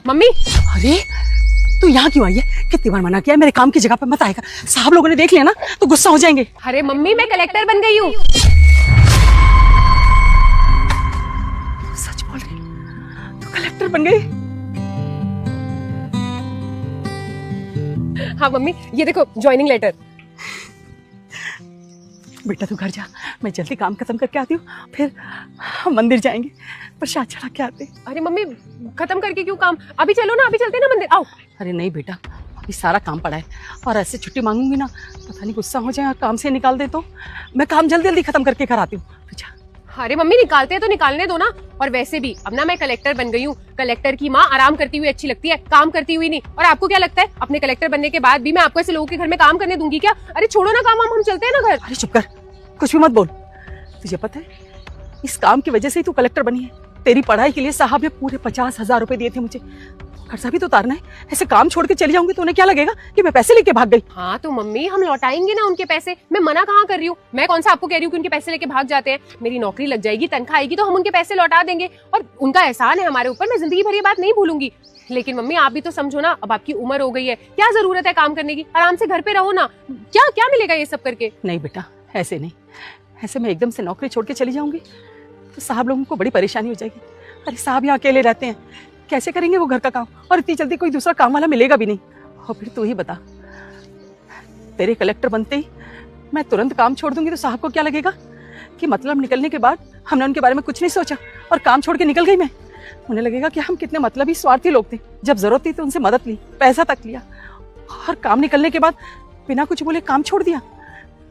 Mummy. अरे तू यहाँ क्यों आई है? कितनी बार मना किया है मेरे काम की जगह पे मत आएगा, साहब लोगों ने देख लिया ना तो गुस्सा हो जाएंगे। अरे मम्मी मैं कलेक्टर बन गई हूँ। सच बोल रही? तू कलेक्टर बन गई? हाँ मम्मी, ये देखो ज्वाइनिंग लेटर। बेटा तू घर जा, मैं जल्दी काम खत्म करके आती हूँ, फिर हम मंदिर जाएंगे, प्रसाद चढ़ा के आते। अरे मम्मी खत्म करके क्यों काम? अभी चलो ना, अभी चलते ना मंदिर, आओ। अरे नहीं बेटा, अभी सारा काम पड़ा है और ऐसे छुट्टी मांगूंगी ना पता नहीं गुस्सा हो जाए और काम से निकाल दे तो। मैं काम जल्दी जल्दी खत्म करके घर आती हूँ। अरे मम्मी निकालते हैं तो निकालने दो ना। और वैसे भी अब ना मैं कलेक्टर बन गई हूँ। कलेक्टर की माँ आराम करती हुई अच्छी लगती है, काम करती हुई नहीं। और आपको क्या लगता है अपने कलेक्टर बनने के बाद भी मैं आपको ऐसे लोगों के घर में काम करने दूंगी क्या? अरे छोड़ो ना काम, हम चलते हैं ना घर। अरे चुप कर, कुछ भी मत बोल। तुझे पता है इस काम की वजह से ही तू कलेक्टर बनी है। तेरी पढ़ाई के लिए साहब ने पूरे 50,000 रुपए दिए थे मुझे, खर्चा भी तो उतारना है। ऐसे काम छोड़ के चली जाऊंगी तो उन्हें क्या लगेगा कि मैं पैसे लेके भाग गई। हाँ तो मम्मी हम लौटाएंगे ना उनके पैसे, मैं मना कहाँ कर रही हूँ। मैं कौन सा आपको कह रही हूँ कि उनके पैसे लेके भाग जाते हैं। मेरी नौकरी लग जाएगी, तनख्वाह आएगी तो हम उनके पैसे लौटा देंगे। और उनका एहसान है हमारे ऊपर, मैं जिंदगी भर ये बात नहीं भूलूंगी। लेकिन मम्मी आप भी तो समझो ना, अब आपकी उम्र हो गई है, क्या जरूरत है काम करने की? आराम से घर पे रहो ना, क्या क्या मिलेगा ये सब करके? नहीं बेटा ऐसे नहीं, ऐसे मैं एकदम से नौकरी छोड़ के चली जाऊंगी तो साहब लोगों को बड़ी परेशानी हो जाएगी। अरे साहब यहाँ अकेले रहते हैं, कैसे करेंगे वो घर का काम? और इतनी जल्दी कोई दूसरा काम वाला मिलेगा भी नहीं। और फिर तू ही बता, तेरे कलेक्टर बनते ही मैं तुरंत काम छोड़ दूंगी तो साहब को क्या लगेगा कि मतलब निकलने के बाद हमने उनके बारे में कुछ नहीं सोचा और काम छोड़ के निकल गई मैं। उन्हें लगेगा कि हम कितने मतलबी स्वार्थी लोग थे, जब जरूरत थी तो उनसे मदद ली, पैसा तक लिया, और काम निकलने के बाद बिना कुछ बोले काम छोड़ दिया।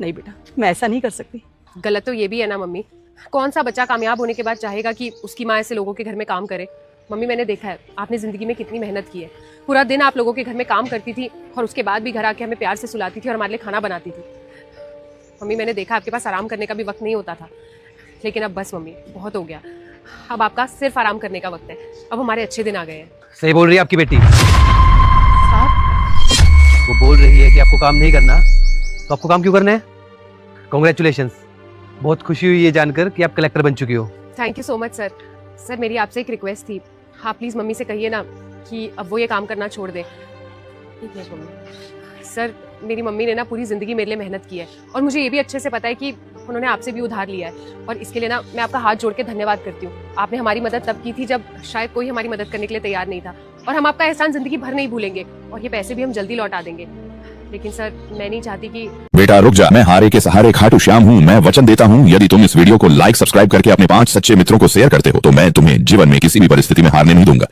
नहीं बेटा मैं ऐसा नहीं कर सकती। गलत तो ये भी है ना मम्मी, कौन सा बच्चा कामयाब होने के बाद चाहेगा कि उसकी माँ ऐसे लोगों के घर में काम करे? मम्मी मैंने देखा है आपने जिंदगी में कितनी मेहनत की है। पूरा दिन आप लोगों के घर में काम करती थी और उसके बाद भी घर आके हमें प्यार से सुलाती थी और हमारे लिए खाना बनाती थी। मम्मी मैंने देखा आपके पास आराम करने का भी वक्त नहीं होता था, लेकिन अब बस मम्मी बहुत हो गया। अब आपका सिर्फ आराम करने का वक्त है, अब हमारे अच्छे दिन आ गए हैं। सही बोल रही है आपकी बेटी। साहब वो बोल रही है कि आपको काम नहीं करना, तो आपको काम क्यों करना है? कॉन्ग्रेचुलेशंस, बहुत खुशी हुई ये जानकर कि आप कलेक्टर बन चुकी हो। Thank you so much sir. Sir मेरी आपसे एक रिक्वेस्ट थी, आप प्लीज़ मम्मी से कहिए ना कि अब वो ये काम करना छोड़ दे। ठीक है मम्मी। सर मेरी मम्मी ने ना पूरी ज़िंदगी मेरे लिए मेहनत की है और मुझे ये भी अच्छे से पता है कि उन्होंने आपसे भी उधार लिया है, और इसके लिए ना मैं आपका हाथ जोड़ के धन्यवाद करती हूँ। आपने हमारी मदद तब की थी जब शायद कोई हमारी मदद करने के लिए तैयार नहीं था, और हम आपका एहसान ज़िंदगी भर नहीं भूलेंगे, और ये पैसे भी हम जल्दी लौटा देंगे। लेकिन सर मैं नहीं चाहती कि। बेटा रुक जा, मैं हारे के सहारे खाटू श्याम हूँ। मैं वचन देता हूँ यदि तुम इस वीडियो को लाइक सब्सक्राइब करके अपने 5 सच्चे मित्रों को शेयर करते हो तो मैं तुम्हें जीवन में किसी भी परिस्थिति में हारने नहीं दूंगा।